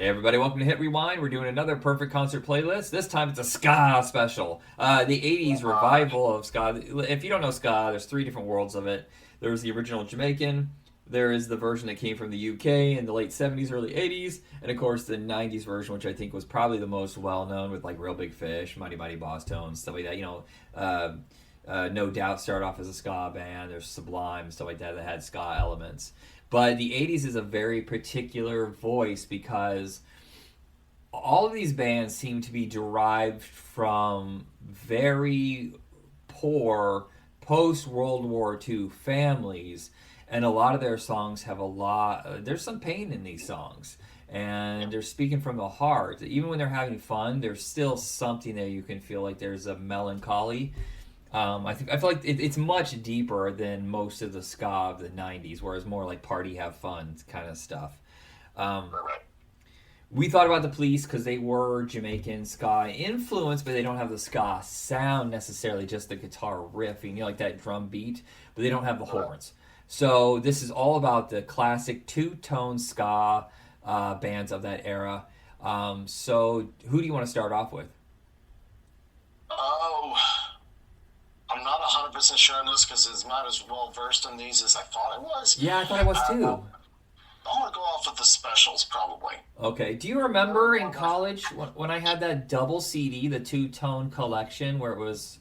Hey everybody, welcome to Hit Rewind. We're doing another perfect concert playlist. This time it's a ska special. The 80s revival of ska. If you don't know ska, there's three different worlds of it. There's the original Jamaican, there is the version that came from the UK in the late 70s, early 80s, and of course the 90s version, which I think was probably the most well known with like Real Big Fish, Mighty Mighty Boss Tones, stuff like that. No Doubt started off as a ska band. There's Sublime, stuff like that had ska elements. But the 80s is a very particular voice because all of these bands seem to be derived from very poor post World War II families, and a lot of their songs have there's some pain in these songs, and they're speaking from the heart. Even when they're having fun, there's still something there. You can feel like there's a melancholy. I feel like it's much deeper than most of the ska of the '90s, where it's more like party, have fun kind of stuff. Um, we thought about the Police because they were Jamaican ska influence, but they don't have the ska sound necessarily, just the guitar riff, like that drum beat, but they don't have the horns. So this is all about the classic two-tone ska bands of that era. So who do you want to start off with? Oh, I'm not 100% sure on this because I'm not as well versed in these as I thought I was. Yeah, I thought I was Uh, too. I'm going to go off with the specials, probably. Okay. Do you remember in college when I had that double CD, the two-tone collection, where it was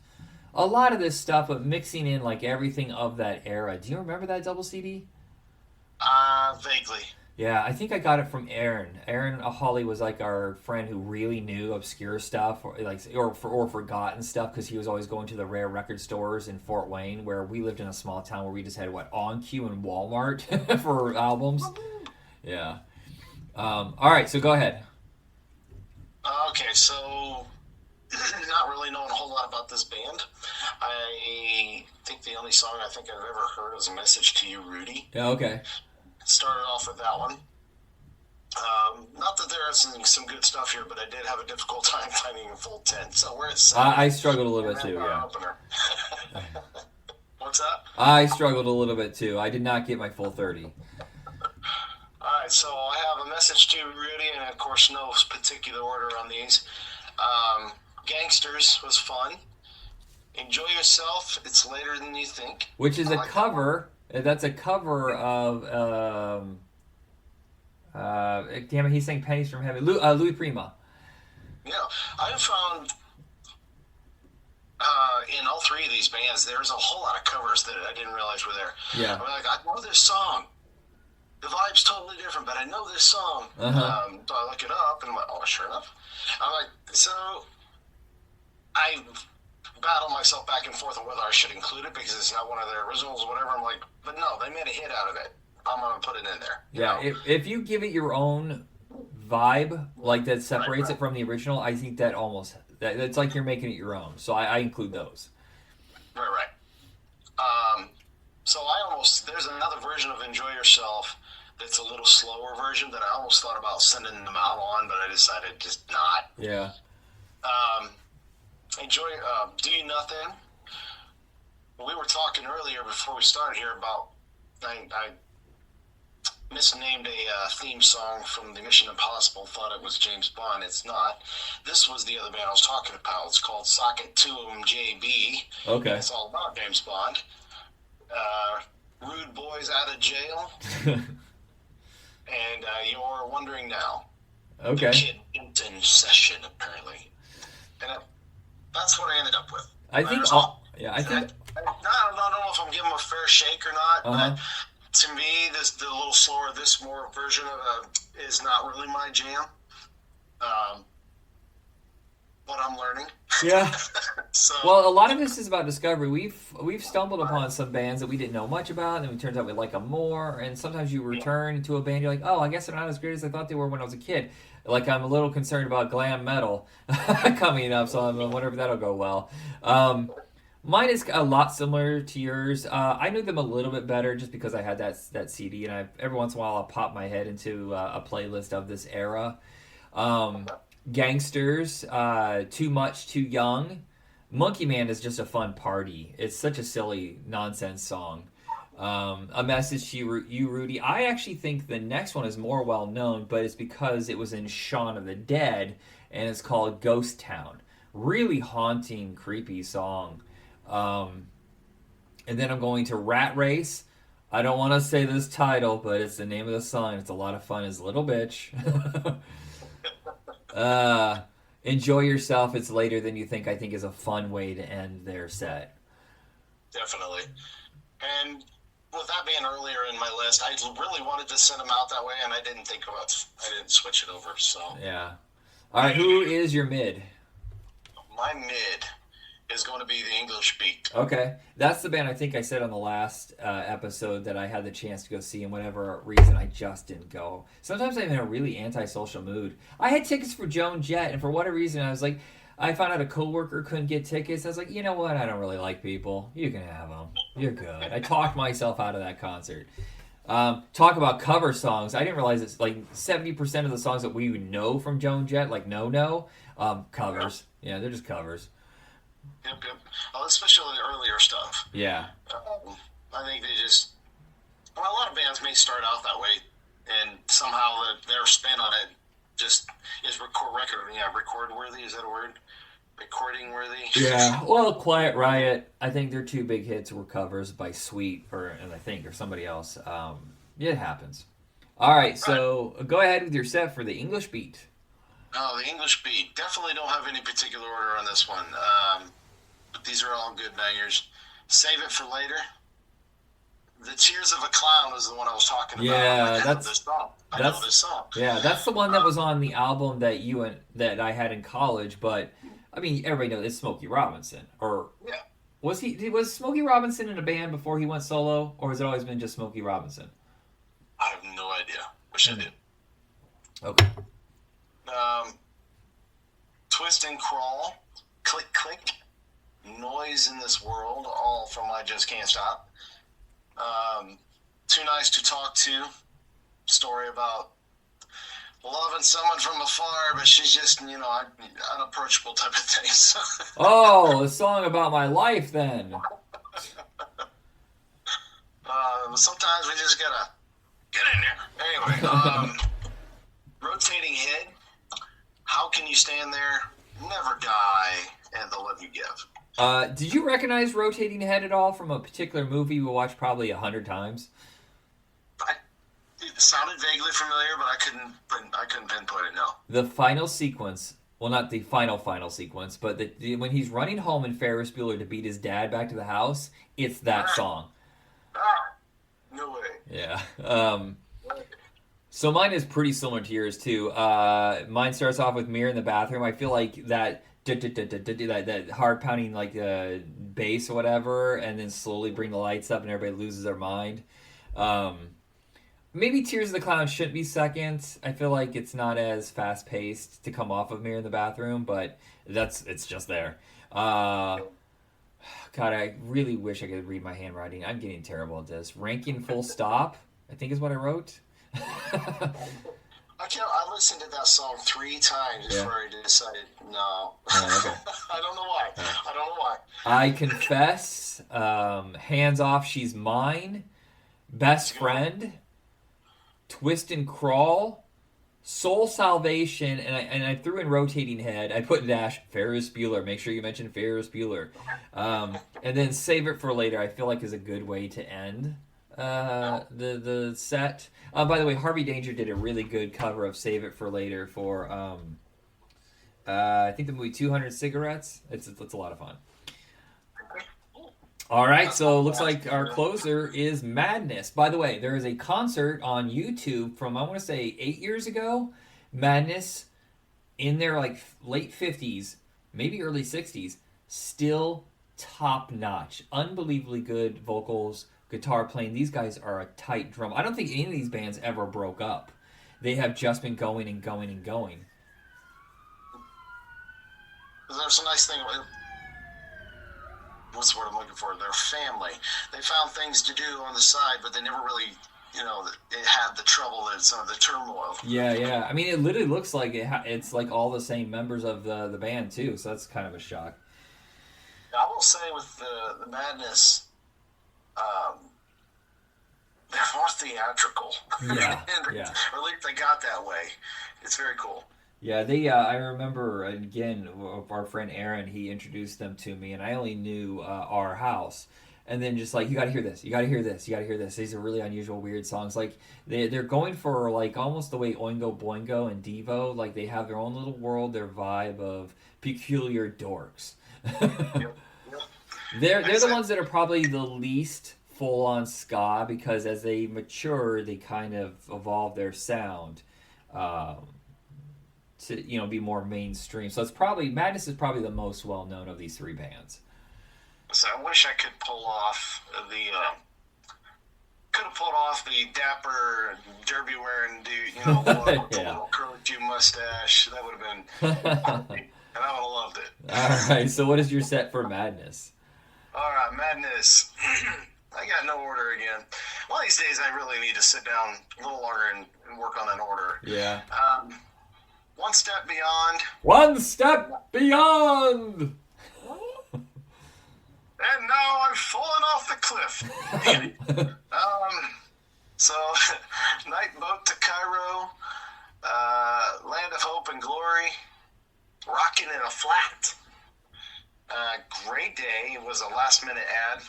a lot of this stuff, but mixing in like everything of that era? Do you remember that double CD? Vaguely. Yeah, I think I got it from Aaron. Aaron Hawley was like our friend who really knew obscure stuff, or forgotten stuff, because he was always going to the rare record stores in Fort Wayne, where we lived in a small town where we just had On Cue and Walmart for albums. Yeah. All right, so go ahead. Okay, so not really knowing a whole lot about this band. I think the only song I think I've ever heard is "A Message to You, Rudy." Yeah, okay. Started off with that one. Not that there isn't some good stuff here, but I did have a difficult time finding a full 10. So we're at 7. I struggled a little And bit then too. our Yeah, opener. What's that? I struggled a little bit too. I did not get my full 30. Alright, so I have "A Message to Rudy," and of course, no particular order on these. Gangsters was fun. "Enjoy Yourself," it's later than you think. Which is I a like that one. cover. That's a cover of damn it, he sang "Pennies from Heaven." Louis Prima. Yeah, I found in all three of these bands, there's a whole lot of covers that I didn't realize were there. Yeah. I'm like, I know this song. The vibe's totally different, but I know this song. Uh huh. So I look it up, and I'm like, oh, sure enough. I'm like, so I battle myself back and forth on whether I should include it because it's not one of their originals or whatever. I'm like, but no, they made a hit out of it. I'm gonna put it in there. You Yeah. know? If you give it your own vibe, like that Right, separates right, it from the original, I think that's like you're making it your own. So I include those. right, right. So there's another version of "Enjoy Yourself" that's a little slower version that I almost thought about sending them out on, but I decided just not. Yeah. Um, "Do You Nothing." We were talking earlier before we started here about I misnamed a theme song from the Mission Impossible. Thought it was James Bond. It's not. This was the other band I was talking about. It's called Socket 2 JB. Okay. It's all about James Bond. "Rude Boys Out of Jail," and "You're Wondering Now." The Okay. Kid Hinton session, apparently. And that's what I ended up with. I There's think all. all. Yeah. I I think. don't know if I'm giving them a fair shake or not, Uh huh. but to me, the little slower, this more version of is not really my jam. Um, but I'm learning. Yeah. So, Well, a lot of this is about discovery. We've stumbled upon some bands that we didn't know much about, and then it turns out we like them more. And sometimes you yeah, return to a band, you're like, oh, I guess they're not as great as I thought they were when I was a kid. Like I'm a little concerned about glam metal coming up, so I wonder if that'll go well. Um, Mine is a lot similar to yours. I knew them a little bit better just because I had that CD, and every once in a while I'll pop my head into a playlist of this era. Um, Gangsters, Too Much, Too Young. Monkey Man is just a fun party. It's such a silly nonsense song. A Message to You, Rudy. I actually think the next one is more well known, but it's because it was in Shaun of the Dead, and it's called Ghost Town. Really haunting, creepy song. Um, and then I'm going to Rat Race. I don't want to say this title, but it's the name of the song. It's a lot of fun. It's Little Bitch. Enjoy Yourself. It's Later Than You Think. I think is a fun way to end their set. Definitely. And with that being earlier in my list, I really wanted to send them out that way, and I didn't switch it over. So Yeah. All right. Who is your mid? my mid is going to be the English Beat. Okay, that's the band I think I said on the last episode that I had the chance to go see, and whatever reason I just didn't go. Sometimes I'm in a really antisocial mood. I had tickets for Joan Jett, and for whatever reason, I was like, I found out a coworker couldn't get tickets. I was like, you know what? I don't really like people. You can have them. You're good. I talked myself out of that concert. Talk about cover songs. I didn't realize it's like 70% of the songs that we know from Joan Jett, like covers. Yeah, they're just covers. Yep. Especially the earlier stuff. Yeah. I think a lot of bands may start out that way, and somehow their spin on it just is record worthy. Is that a word? Recording worthy. Yeah. Well, Quiet Riot. I think their two big hits were covers by Sweet or somebody else. It happens. All right. So go ahead with your set for the English Beat. Oh, the English Beat. Definitely don't have any particular order on this one. But these are all good bangers. Save It for Later. The Tears of a Clown is the one I was talking about. Yeah, I know this song. Yeah, that's the one that was on the album that I had in college. But I mean, everybody knows it's Smokey Robinson. Or Yeah. was Smokey Robinson in a band before he went solo, or has it always been just Smokey Robinson? I have no idea. Wish I did. Okay. Twist and Crawl, Click Click, Noise in This World, all from I Just Can't Stop. Too Nice to Talk To, story about loving someone from afar, but she's just, unapproachable type of thing. So. Oh, a song about my life then. Sometimes we just gotta get in there. Anyway, Rotating Head, How Can You Stand There, Never Die, and The Love You Give. Did you recognize Rotating Head at all from a particular movie we watched probably 100 times? It sounded vaguely familiar, but I couldn't pinpoint it. No. The final sequence, well, not the final sequence, but when he's running home in Ferris Bueller to beat his dad back to the house, it's that song. No way. Yeah. So mine is pretty similar to yours too. Mine starts off with Mirror in the Bathroom. I feel like that hard pounding like bass or whatever, and then slowly bring the lights up and everybody loses their mind. Maybe Tears of the Clown shouldn't be second. I feel like it's not as fast paced to come off of Mirror in the Bathroom, but it's just there. God, I really wish I could read my handwriting. I'm getting terrible at this. Ranking Full Stop, I think is what I wrote. I listened to that song 3 times before I decided no. Okay. I don't know why. I don't know why. I Confess, Hands Off, She's Mine, Best Friend, Twist and Crawl, Soul Salvation, and I threw in Rotating Head. I put dash Ferris Bueller. Make sure you mention Ferris Bueller. And then Save It for Later, I feel like is a good way to end the set. By the way, Harvey Danger did a really good cover of Save It for Later for I think the movie 200 Cigarettes. It's a lot of fun. All right, so it looks like our closer is Madness. By the way, there is a concert on YouTube from, I want to say, 8 years ago. Madness, in their like late 50s, maybe early 60s, still top-notch. Unbelievably good vocals, guitar playing. These guys are a tight drum. I don't think any of these bands ever broke up. They have just been going and going and going. There's a nice thing with... What's the word I'm looking for? Their family. They found things to do on the side, but they never really, it had the trouble and some of the turmoil. Yeah. I mean, it literally looks like it's like all the same members of the band, too, so that's kind of a shock. I will say with the Madness, they're more theatrical. Yeah, And, yeah. or at least they got that way. It's very cool. Yeah, they. I remember again, our friend Aaron. He introduced them to me, and I only knew Our House. And then just like you got to hear this, you got to hear this, you got to hear this. These are really unusual, weird songs. Like they're going for like almost the way Oingo Boingo and Devo. Like they have their own little world, their vibe of peculiar dorks. Yep. Yep. They're the ones that are probably the least full on ska because as they mature, they kind of evolve their sound. Um, to be more mainstream. So it's probably Madness is probably the most well known of these three bands. So I wish I could pull off could have pulled off the dapper derby wearing dude, with the Yeah. little curly Q mustache. That would have been, All and I would have loved it. right. So what is your set for Madness? All right, Madness. I got no order again. One of these days, I really need to sit down a little longer and work on an order. Yeah. One Step Beyond. One Step Beyond. And now I'm falling off the cliff. So, Night Boat to Cairo, Land of Hope and Glory, Rockin' in a Flat. Great Day was a last-minute ad.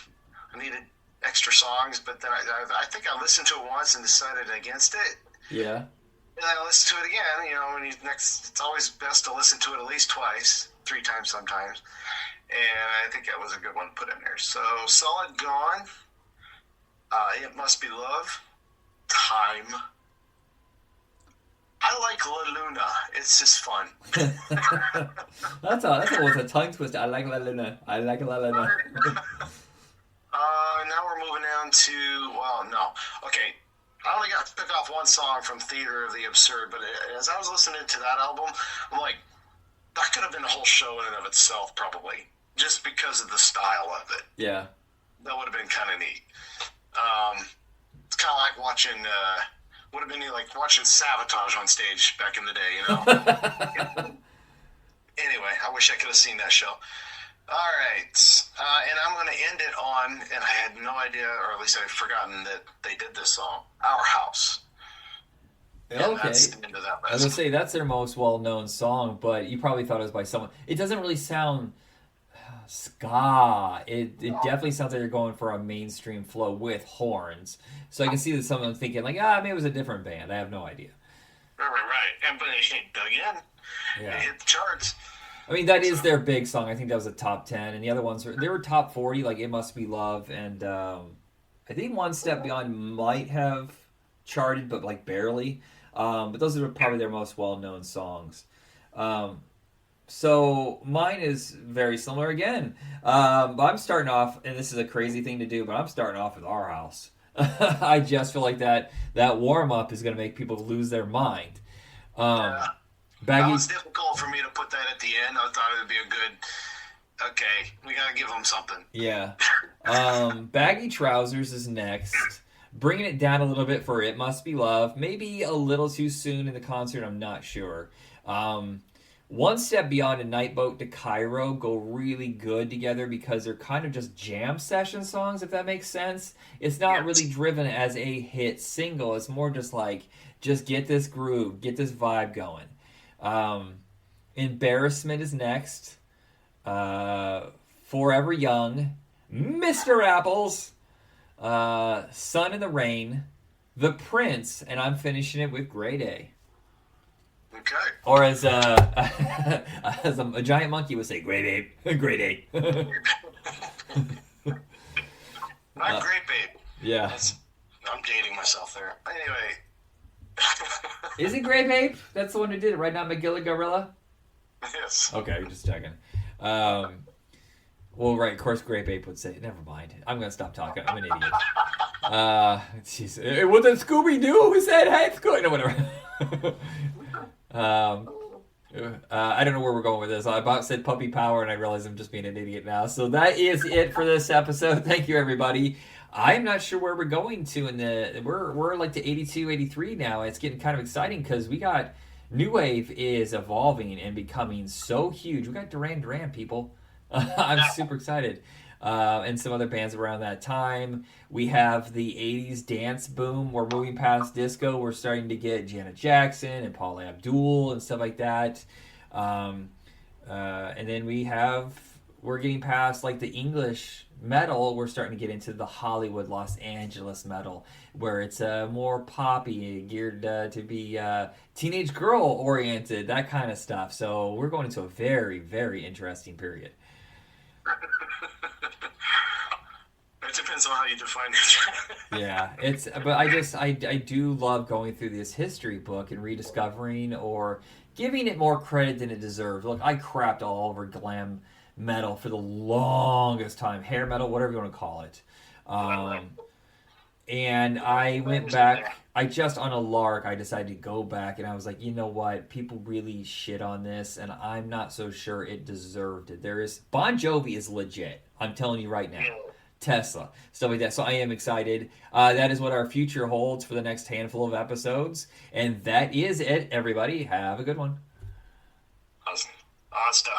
I needed extra songs, but then I think I listened to it once and decided against it. Yeah. And I listened to it again. It's always best to listen to it at least twice, 3 times sometimes. And I think that was a good one to put in there. So, Solid Gone, It Must Be Love, Time. I like La Luna. It's just fun. That's a tongue twister. I like La Luna. I like La Luna. Now we're moving on to, no. Okay, I only got to pick off one song from Theater of the Absurd, but as I was listening to that album, I'm like, that could have been a whole show in and of itself, probably, just because of the style of it. Yeah. That would have been kind of neat. It's kind of like watching, would have been like watching Savatage on stage back in the day, Anyway, I wish I could have seen that show. All right, and I'm going to end it on, and I had no idea, or at least I'd forgotten that they did this song, Our House. And Okay. that's the end of that I was gonna list. say that's their most well-known song, but you probably thought it was by someone. It doesn't really sound ska. It definitely sounds like they're going for a mainstream flow with horns. So I can see that someone thinking like, maybe it was a different band. I have no idea. Right. And but it dug in. Yeah. It hit the charts. I mean, that is their big song. I think that was a top 10, and the other ones they were top 40, like It Must Be Love, and I think One Step Beyond might have charted, but like barely. But those are probably their most well-known songs. So mine is very similar again. But I'm starting off, and this is a crazy thing to do, but I'm starting off with Our House. I just feel like that warm-up is going to make people lose their mind. That Baggy, was difficult for me to put that at the end. I thought it would be a good, okay, we got to give them something. yeah. Baggy Trousers is next. Bringing it down a little bit for It Must Be Love. Maybe a little too soon in the concert, I'm not sure. One Step Beyond and Night Boat to Cairo go really good together because they're kind of just jam session songs, if that makes sense. It's not really driven as a hit single. It's more just like, just get this groove, get this vibe going. Embarrassment is next. Forever Young. Mr. Apples. Sun in the Rain. The Prince. And I'm finishing it with Grade A. Okay. Or as as a giant monkey would say, Grade A. Grade A. Not great, babe. Yeah. I'm dating myself there. Anyway. Is it Grey Babe? That's the one who did it, right? Not McGilly Gorilla? Yes. Okay, just checking. Well, right, of course Grey Babe would say, never mind. I'm going to stop talking. I'm an idiot. Jeez. Was it Scooby-Doo who said, hey, Scooby? No, whatever. I don't know where we're going with this. I about said puppy power, and I realize I'm just being an idiot now. So that is it for this episode. Thank you, everybody. I'm not sure where we're going to we're like to 82, 83 now. It's getting kind of exciting because we got New Wave is evolving and becoming so huge. We got Duran Duran, people. I'm super excited. and some other bands around that time. We have the 80s dance boom. We're moving past disco. We're starting to get Janet Jackson and Paula Abdul and stuff like that. And then we're getting past like the English metal. We're starting to get into the Hollywood, Los Angeles metal, where it's more poppy, geared to be teenage girl oriented, that kind of stuff. So we're going into a very, very interesting period. It depends on how you define it. Yeah, but I do love going through this history book and rediscovering or giving it more credit than it deserves. Look, I crapped all over glam metal for the longest time, hair metal, whatever you want to call it. And I went back. I just on a lark, I decided to go back, and I was like, you know what? People really shit on this, and I'm not so sure it deserved it. Bon Jovi is legit. I'm telling you right now. Tesla, stuff like that. So I am excited. That is what our future holds for the next handful of episodes. And that is it, everybody. Have a good one. Awesome. Awesome.